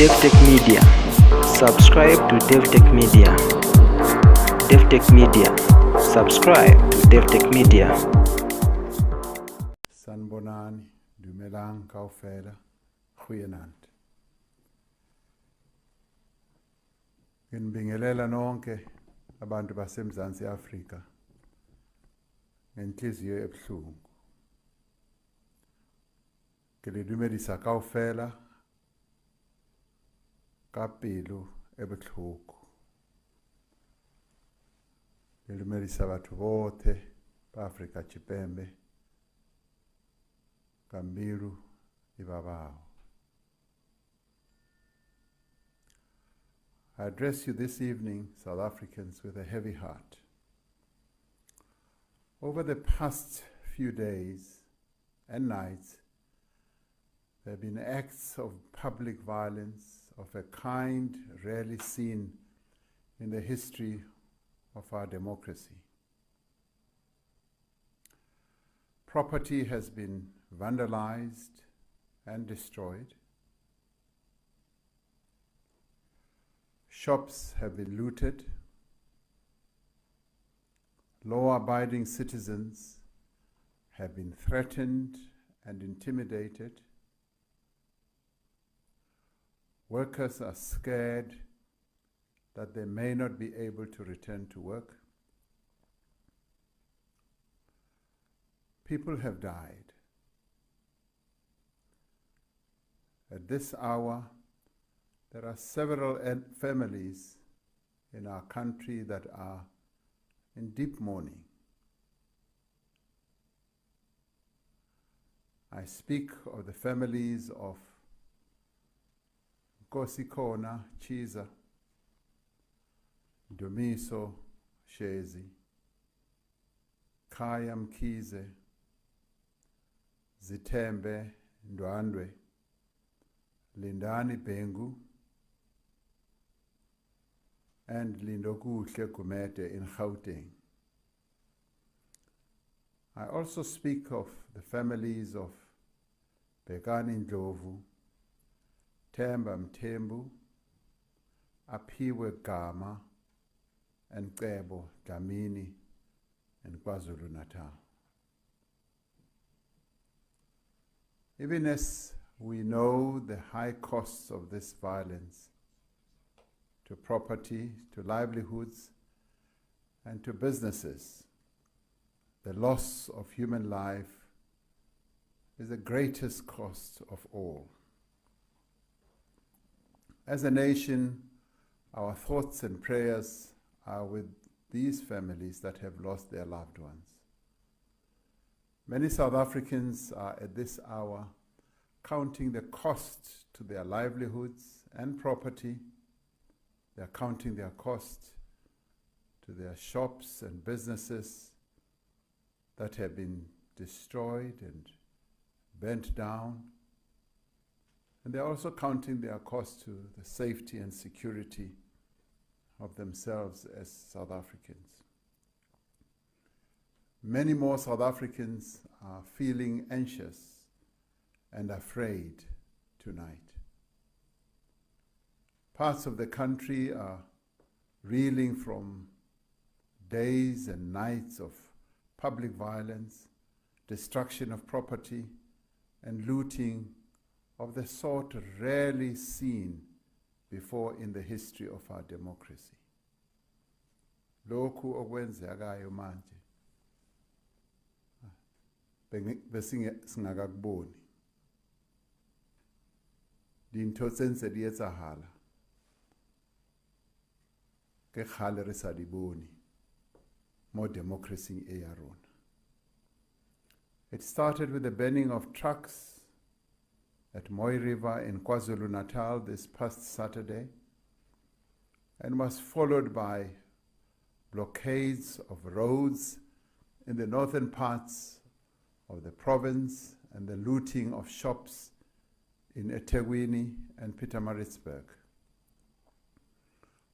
Davi-tech-media. Subscribe to Davi-tech-media. Davi-tech-media. Subscribe to Davi-tech-media. Sanibonani, dumelang kaofela, goeienaand. Nginibingelela nonke abantu baseMzantsi Afrika ngenhliziyo ebuhlungu. Ngilidumedisa kaofela kapelo ebuhlungu. Ngilidumedisa batho bote ba Afrika Tshipembe Kambiru Ibabao. I address you this evening, South Africans, with a heavy heart. Over the past few days and nights, there have been acts of public violence of a kind rarely seen in the history of our democracy. Property has been vandalized and destroyed. Shops have been looted. Law-abiding citizens have been threatened and intimidated. Workers are scared that they may not be able to return to work. People have died. At this hour, there are several families in our country that are in deep mourning. I speak of the families of Nkosikona Chiza, Dumiso Shezi, Kaya Mkize, Zitembe Ndwandwe, Lindani Bengu, and Lindokuhle Kumete in Gauteng. I also speak of the families of Bekani Ndlovu, Themba Mthembu, Aphiwe Gama, and Cebo Dlamini in KwaZulu-Natal. Even as we know the high costs of this violence to property, to livelihoods, and to businesses, the loss of human life is the greatest cost of all. As a nation, our thoughts and prayers are with these families that have lost their loved ones. Many South Africans are at this hour counting the cost to their livelihoods and property. They are counting their cost to their shops and businesses that have been destroyed and burnt down. And they're also counting their cost to the safety and security of themselves as South Africans. Many more South Africans are feeling anxious and afraid tonight. Parts of the country are reeling from days and nights of public violence, destruction of property, and looting of the sort rarely seen before in the history of our democracy. Lokhu okwenzekayo manje besingakakuboni. Dintho tse ntse di etsahala ke kgale re sa di bone mo democracy e ya rona. It started with the burning of trucks at Moy River in KwaZulu-Natal this past Saturday, and was followed by blockades of roads in the northern parts of the province and the looting of shops in eThekwini and Pietermaritzburg.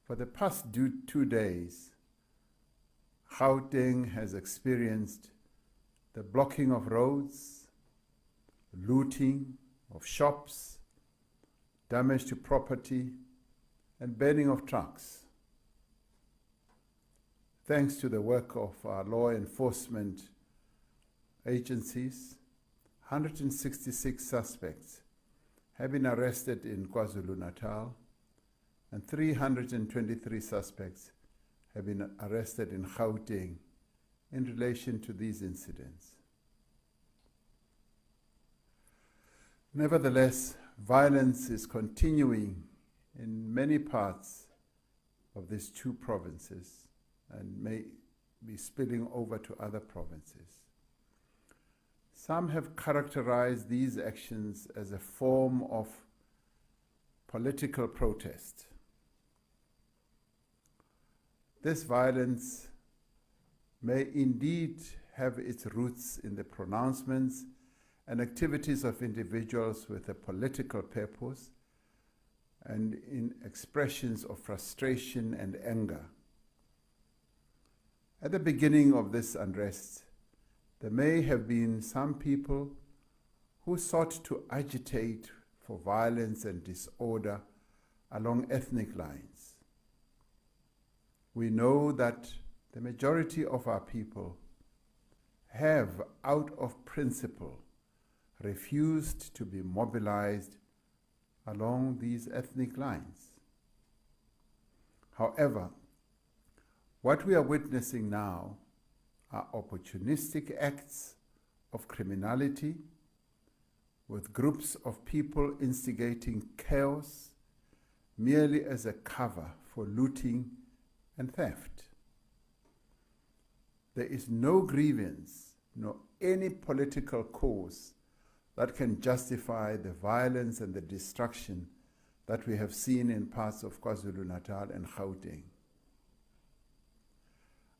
For the past 2 days, Gauteng has experienced the blocking of roads, looting of shops, damage to property, and burning of trucks. Thanks to the work of our law enforcement agencies, 166 suspects have been arrested in KwaZulu-Natal, and 323 suspects have been arrested in Gauteng in relation to these incidents. Nevertheless, violence is continuing in many parts of these two provinces and may be spilling over to other provinces. Some have characterized these actions as a form of political protest. This violence may indeed have its roots in the pronouncements and activities of individuals with a political purpose and in expressions of frustration and anger. At the beginning of this unrest, there may have been some people who sought to agitate for violence and disorder along ethnic lines. We know that the majority of our people have, out of principle, refused to be mobilized along these ethnic lines. However, what we are witnessing now are opportunistic acts of criminality with groups of people instigating chaos merely as a cover for looting and theft. There is no grievance nor any political cause that can justify the violence and the destruction that we have seen in parts of KwaZulu-Natal and Gauteng.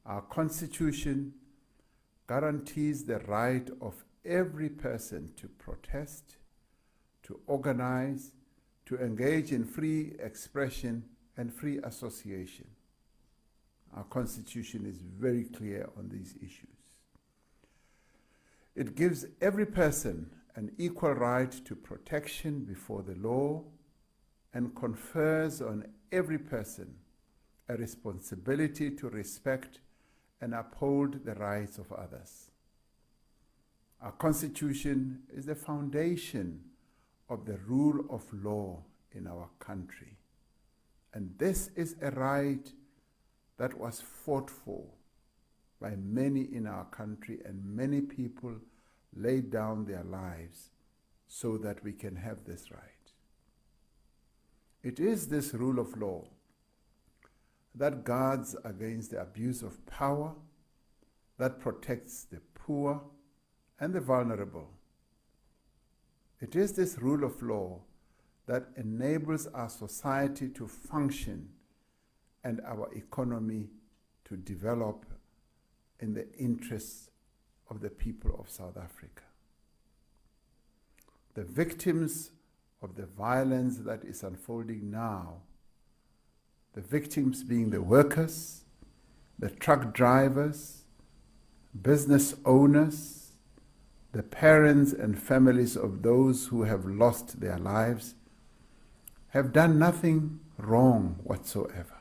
Our Constitution guarantees the right of every person to protest, to organize, to engage in free expression and free association. Our Constitution is very clear on these issues. It gives every person an equal right to protection before the law and confers on every person a responsibility to respect and uphold the rights of others. Our Constitution is the foundation of the rule of law in our country. And this is a right that was fought for by many in our country, and many people laid down their lives so that we can have this right. It is this rule of law that guards against the abuse of power, that protects the poor and the vulnerable. It is this rule of law that enables our society to function and our economy to develop in the interests of the people of South Africa. The victims of the violence that is unfolding now, the victims being the workers, the truck drivers, business owners, the parents and families of those who have lost their lives, have done nothing wrong whatsoever.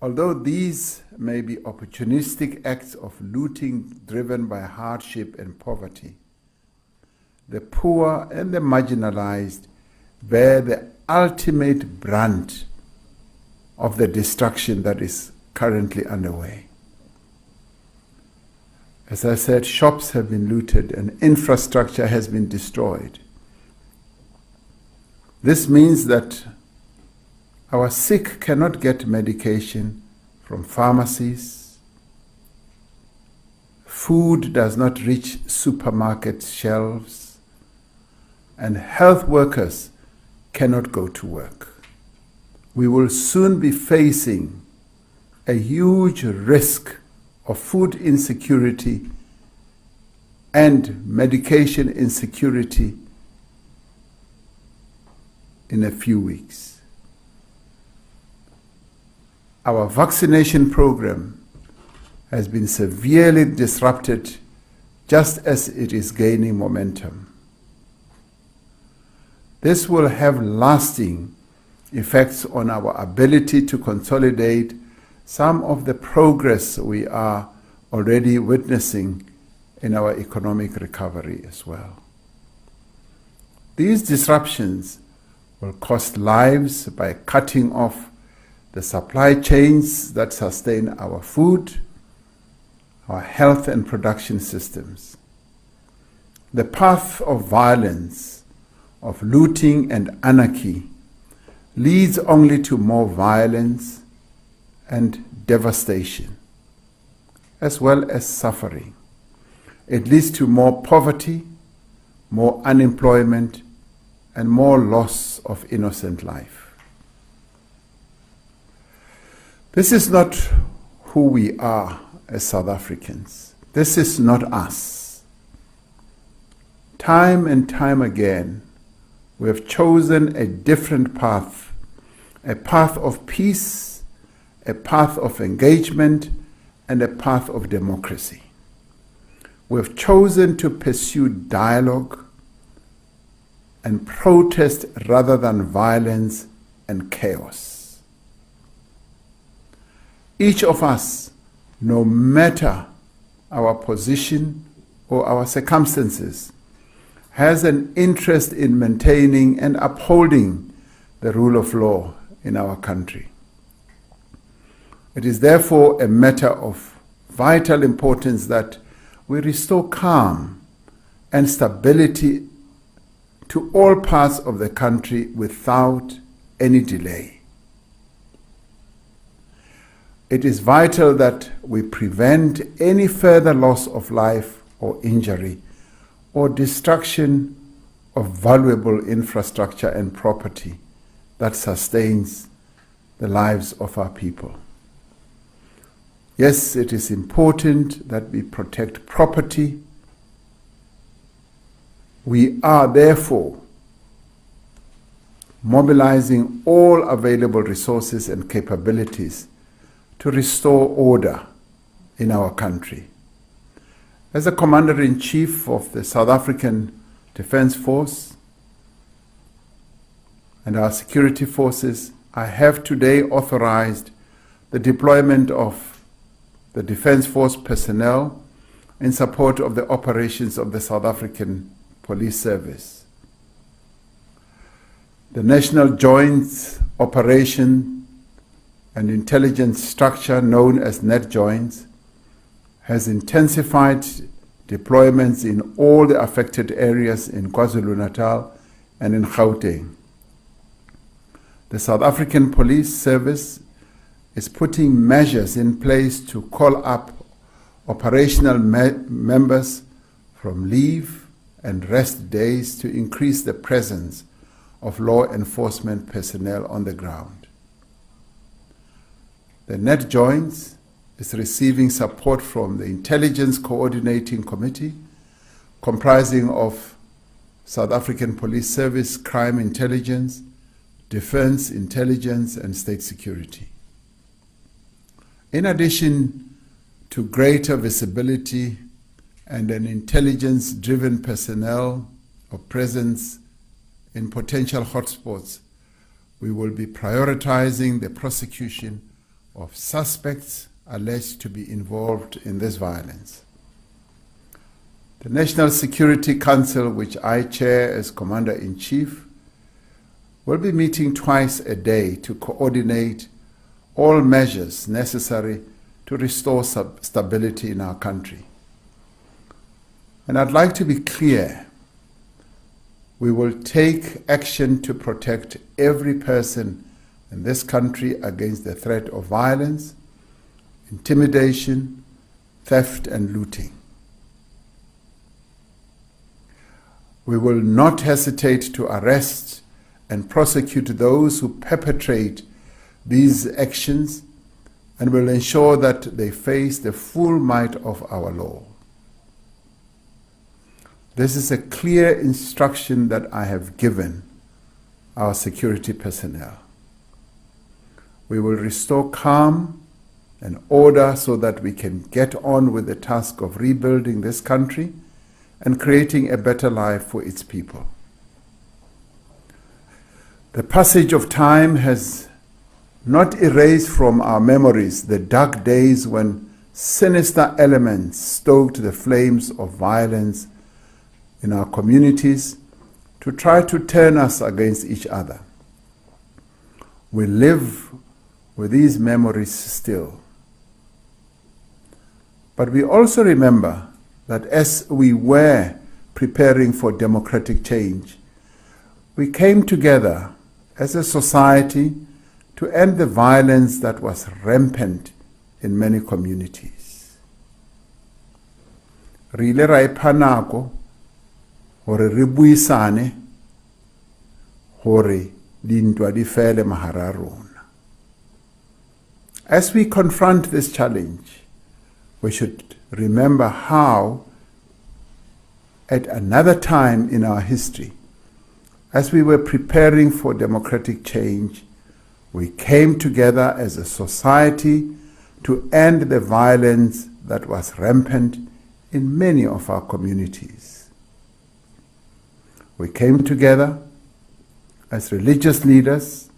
Although these may be opportunistic acts of looting driven by hardship and poverty, the poor and the marginalized bear the ultimate brunt of the destruction that is currently underway. As I said, shops have been looted and infrastructure has been destroyed. This means that our sick cannot get medication from pharmacies. Food does not reach supermarket shelves, and health workers cannot go to work. We will soon be facing a huge risk of food insecurity and medication insecurity in a few weeks. Our vaccination program has been severely disrupted just as it is gaining momentum. This will have lasting effects on our ability to consolidate some of the progress we are already witnessing in our economic recovery as well. These disruptions will cost lives by cutting off the supply chains that sustain our food, our health and production systems. The path of violence, of looting and anarchy, leads only to more violence and devastation, as well as suffering. It leads to more poverty, more unemployment, and more loss of innocent life. This is not who we are as South Africans. This is not us. Time and time again, we have chosen a different path, a path of peace, a path of engagement, and a path of democracy. We have chosen to pursue dialogue and protest rather than violence and chaos. Each of us, no matter our position or our circumstances, has an interest in maintaining and upholding the rule of law in our country. It is therefore a matter of vital importance that we restore calm and stability to all parts of the country without any delay. It is vital that we prevent any further loss of life or injury or destruction of valuable infrastructure and property that sustains the lives of our people. Yes, it is important that we protect property. We are therefore mobilizing all available resources and capabilities to restore order in our country. As a Commander-in-Chief of the South African Defence Force and our security forces, I have today authorized the deployment of the Defence Force personnel in support of the operations of the South African Police Service. The National Joint Operation and Intelligence Structure, known as NetJoints, has intensified deployments in all the affected areas in KwaZulu-Natal and in Gauteng. The South African Police Service is putting measures in place to call up operational members from leave and rest days to increase the presence of law enforcement personnel on the ground. The NetJoints is receiving support from the Intelligence Coordinating Committee, comprising of South African Police Service, Crime Intelligence, Defense Intelligence, and State Security. In addition to greater visibility and an intelligence-driven personnel or presence in potential hotspots, we will be prioritizing the prosecution of suspects alleged to be involved in this violence. The National Security Council, which I chair as Commander-in-Chief, will be meeting twice a day to coordinate all measures necessary to restore stability in our country. And I'd like to be clear, we will take action to protect every person in this country against the threat of violence, intimidation, theft, and looting. We will not hesitate to arrest and prosecute those who perpetrate these actions and will ensure that they face the full might of our law. This is a clear instruction that I have given our security personnel. We will restore calm and order so that we can get on with the task of rebuilding this country and creating a better life for its people. The passage of time has not erased from our memories the dark days when sinister elements stoked the flames of violence in our communities to try to turn us against each other. We live with these memories still. But we also remember that as we were preparing for democratic change, we came together as a society to end the violence that was rampant in many communities. Re ile ra ipha nako hore re buisane hore dintwa di fele mahara rona. As we confront this challenge, we should remember how, at another time in our history, as we were preparing for democratic change, we came together as a society to end the violence that was rampant in many of our communities. We came together as religious leaders,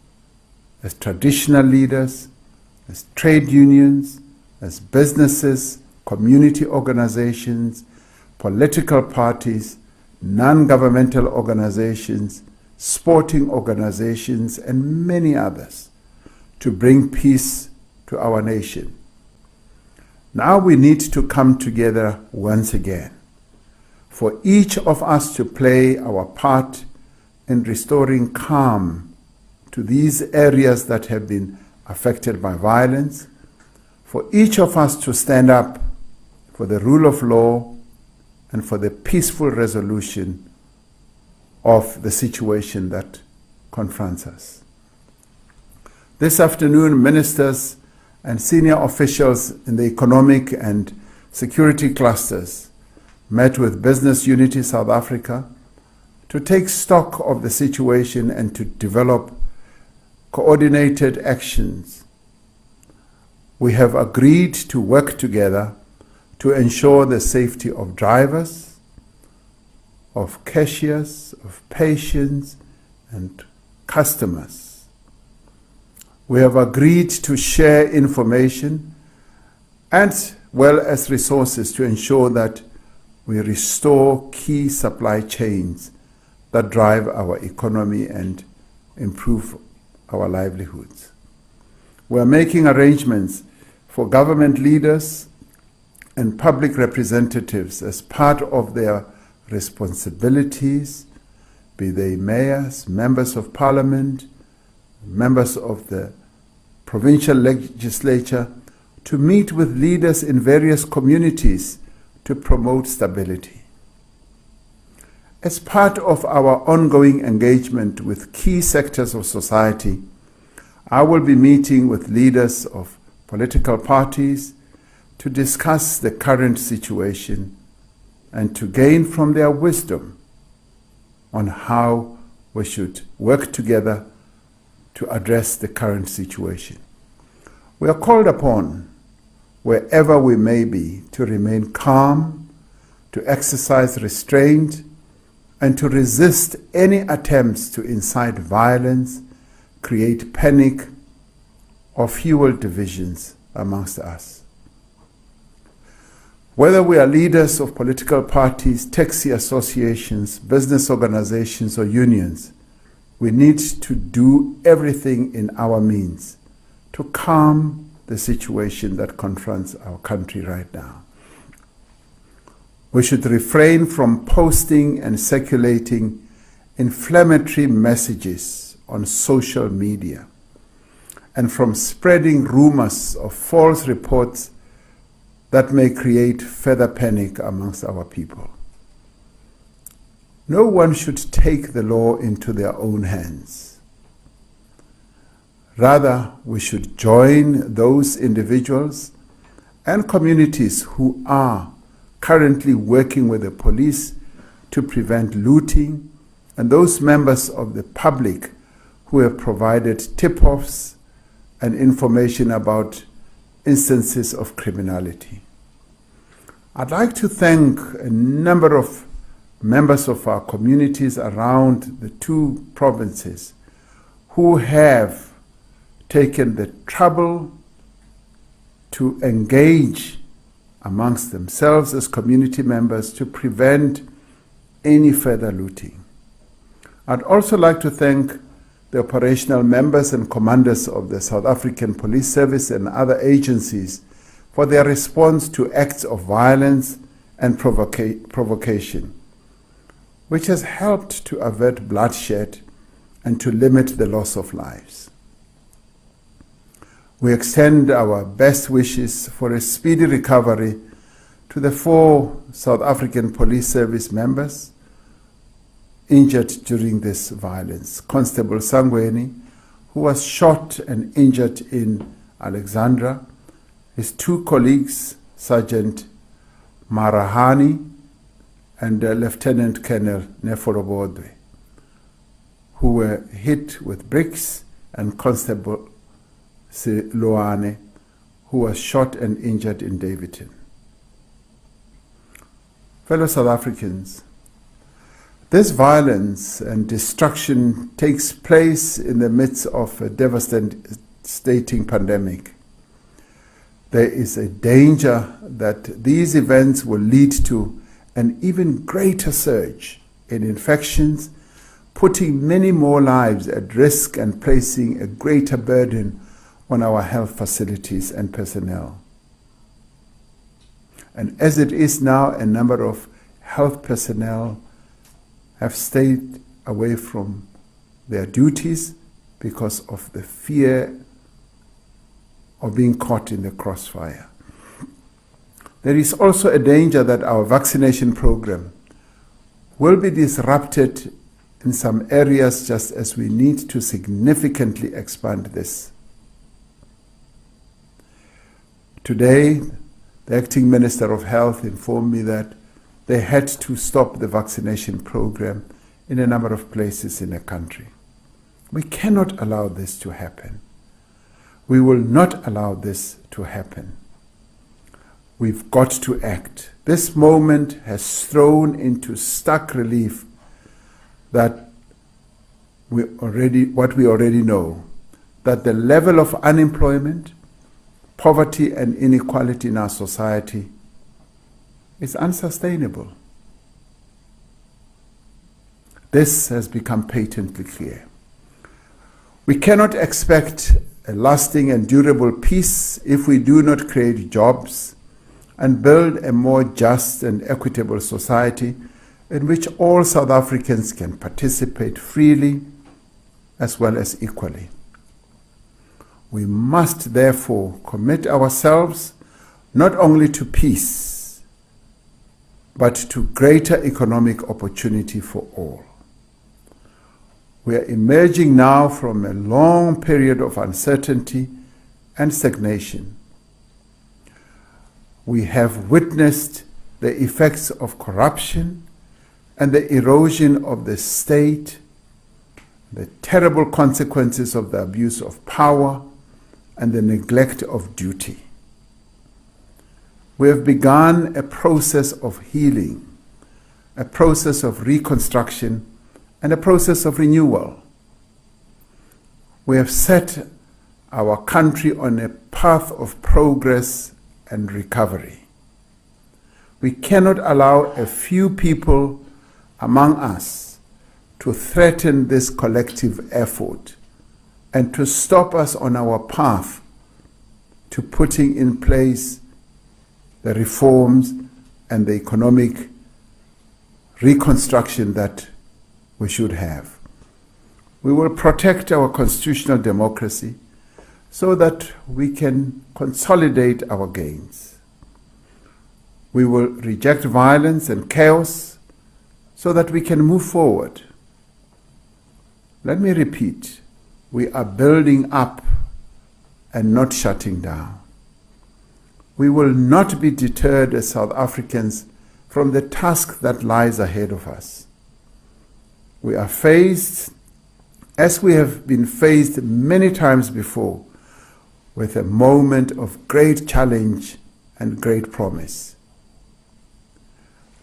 as traditional leaders, as trade unions, as businesses, community organizations, political parties, non-governmental organizations, sporting organizations, and many others to bring peace to our nation. Now we need to come together once again, for each of us to play our part in restoring calm to these areas that have been affected by violence, for each of us to stand up for the rule of law and for the peaceful resolution of the situation that confronts us. This afternoon, ministers and senior officials in the economic and security clusters met with Business Unity South Africa to take stock of the situation and to develop coordinated actions. We have agreed to work together to ensure the safety of drivers, of cashiers, of patients, and customers. We have agreed to share information as well as resources to ensure that we restore key supply chains that drive our economy and improve our livelihoods. We are making arrangements for government leaders and public representatives as part of their responsibilities, be they mayors, members of parliament, members of the provincial legislature, to meet with leaders in various communities to promote stability. As part of our ongoing engagement with key sectors of society, I will be meeting with leaders of political parties to discuss the current situation and to gain from their wisdom on how we should work together to address the current situation. We are called upon, wherever we may be, to remain calm, to exercise restraint, and to resist any attempts to incite violence, create panic, or fuel divisions amongst us. Whether we are leaders of political parties, taxi associations, business organizations, or unions, we need to do everything in our means to calm the situation that confronts our country right now. We should refrain from posting and circulating inflammatory messages on social media and from spreading rumors of false reports that may create further panic amongst our people. No one should take the law into their own hands. Rather, we should join those individuals and communities who are currently working with the police to prevent looting, and those members of the public who have provided tip-offs and information about instances of criminality. I'd like to thank a number of members of our communities around the two provinces who have taken the trouble to engage amongst themselves as community members to prevent any further looting. I'd also like to thank the operational members and commanders of the South African Police Service and other agencies for their response to acts of violence and provocation, which has helped to avert bloodshed and to limit the loss of lives. We extend our best wishes for a speedy recovery to the 4 South African Police Service members injured during this violence. Constable Sangweni, who was shot and injured in Alexandra, his 2 colleagues, Sergeant Marahani and Lieutenant Colonel Neforobodwe, who were hit with bricks, and Constable Siloane, who was shot and injured in Davi-tech. Fellow South Africans, this violence and destruction takes place in the midst of a devastating pandemic. There is a danger that these events will lead to an even greater surge in infections, putting many more lives at risk and placing a greater burden on our health facilities and personnel. And as it is now, a number of health personnel have stayed away from their duties because of the fear of being caught in the crossfire. There is also a danger that our vaccination program will be disrupted in some areas, just as we need to significantly expand this. Today, the Acting Minister of Health informed me that they had to stop the vaccination program in a number of places in the country. We cannot allow this to happen. We will not allow this to happen. We've got to act. This moment has thrown into stark relief that what we already know, that the level of unemployment, poverty and inequality in our society is unsustainable. This has become patently clear. We cannot expect a lasting and durable peace if we do not create jobs and build a more just and equitable society in which all South Africans can participate freely as well as equally. We must therefore commit ourselves not only to peace, but to greater economic opportunity for all. We are emerging now from a long period of uncertainty and stagnation. We have witnessed the effects of corruption and the erosion of the state, the terrible consequences of the abuse of power and the neglect of duty. We have begun a process of healing, a process of reconstruction, and a process of renewal. We have set our country on a path of progress and recovery. We cannot allow a few people among us to threaten this collective effort and to stop us on our path to putting in place the reforms and the economic reconstruction that we should have. We will protect our constitutional democracy so that we can consolidate our gains. We will reject violence and chaos so that we can move forward. Let me repeat, we are building up and not shutting down. We will not be deterred as South Africans from the task that lies ahead of us. We are faced, as we have been faced many times before, with a moment of great challenge and great promise.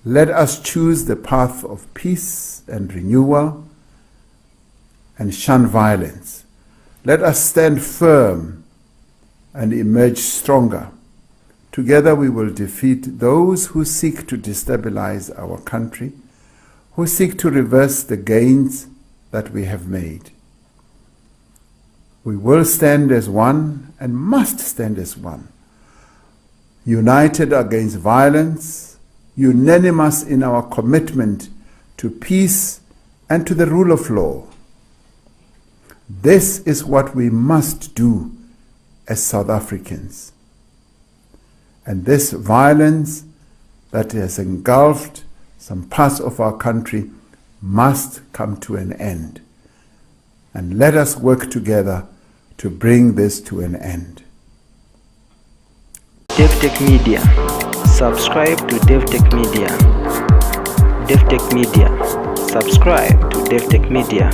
Let us choose the path of peace and renewal and shun violence, Let us stand firm and emerge stronger. Together we will defeat those who seek to destabilize our country, who seek to reverse the gains that we have made. We will stand as one and must stand as one, united against violence, unanimous in our commitment to peace and to the rule of law. This is what we must do as South Africans. And this violence that has engulfed some parts of our country must come to an end. And let us work together to bring this to an end. Davi-tech-media. Subscribe to Davi-tech-media. Davi-tech-media. Subscribe to Davi-tech-media.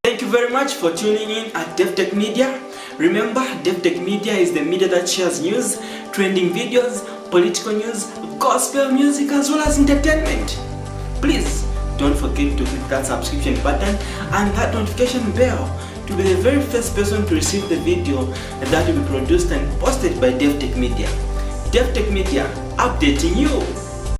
Thank you very much for tuning in at Davi-tech-media. Remember, Davi-tech-media is the media that shares news, trending videos, political news, gospel music, as well as entertainment. Please don't forget to click that subscription button and that notification bell to be the very first person to receive the video that will be produced and posted by Davi-tech-media. Davi-tech-media, updating you.